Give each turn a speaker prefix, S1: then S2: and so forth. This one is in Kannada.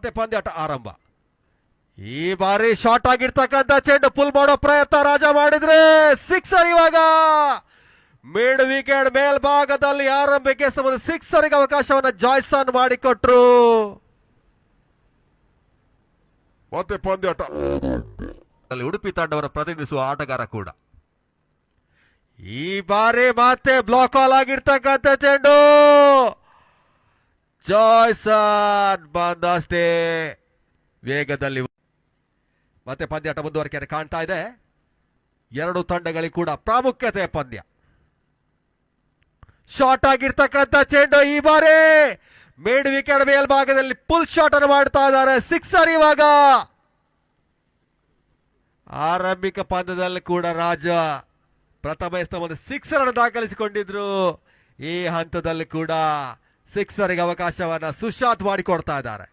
S1: ಪಂದ್ಯಾಟ ಆರಂಭ. ಈ ಬಾರಿ ಶಾರ್ಟ್ ಆಗಿರ್ತಕ್ಕಂಥ ಚೆಂಡು ಪುಲ್ ಮಾಡೋ ಪ್ರಯತ್ನ ರಾಜ ಮಾಡಿದ್ರೆ ಸಿಕ್ಸರ್. ಇವಾಗ ಮಿಡ್ ವಿಕೆಟ್ ಮೇಲ್ಭಾಗದಲ್ಲಿ ಆರಂಭಕ್ಕೆ ಸಿಕ್ಸರ್ಗೆ ಅವಕಾಶವನ್ನು ಜಾಯ್ಸನ್ ಮಾಡಿಕೊಟ್ರು.
S2: ಮತ್ತೆ ಪಂದ್ಯಾಟ
S1: ಉಡುಪಿ ತಂಡವನ್ನು ಪ್ರತಿನಿಧಿಸುವ ಆಟಗಾರ ಕೂಡ. ಈ ಬಾರಿ ಮತ್ತೆ ಬ್ಲಾಕ್ ಆಲ್ ಆಗಿರ್ತಕ್ಕಂಥ ಚೆಂಡು ಜಾಯ್ಸನ್ ಬಂದಷ್ಟೇ ವೇಗದಲ್ಲಿ. ಮತ್ತೆ ಪಂದ್ಯಾಟ ಮುಂದುವರಿಕೆ ಕಾಣ್ತಾ ಇದೆ. ಎರಡು ತಂಡಗಳಿಗೆ ಕೂಡ ಪ್ರಾಮುಖ್ಯತೆ ಪಂದ್ಯ. ಶಾರ್ಟ್ ಆಗಿರ್ತಕ್ಕಂಥ ಚೆಂಡು ಈ ಬಾರಿ ಮಿಡ್ ವಿಕೆಟ್ ಮೇಲ್ಭಾಗದಲ್ಲಿ ಫುಲ್ ಶಾಟ್ ಅನ್ನು ಮಾಡ್ತಾ ಇದ್ದಾರೆ. ಸಿಕ್ಸರ್. ಇವಾಗ ಆರಂಭಿಕ ಪಂದ್ಯದಲ್ಲಿ ಕೂಡ ರಾಜ ಪ್ರಥಮ ಸ್ತಂಭದ ಸಿಕ್ಸರ್ ಅನ್ನು ದಾಖಲಿಸಿಕೊಂಡಿದ್ರು. ಈ ಹಂತದಲ್ಲಿ ಕೂಡ ಸಿಕ್ಸರ್ಗೆ ಅವಕಾಶವನ್ನ ಸುಶಾಂತ್ ಮಾಡಿಕೊಡ್ತಾ ಇದ್ದಾರೆ.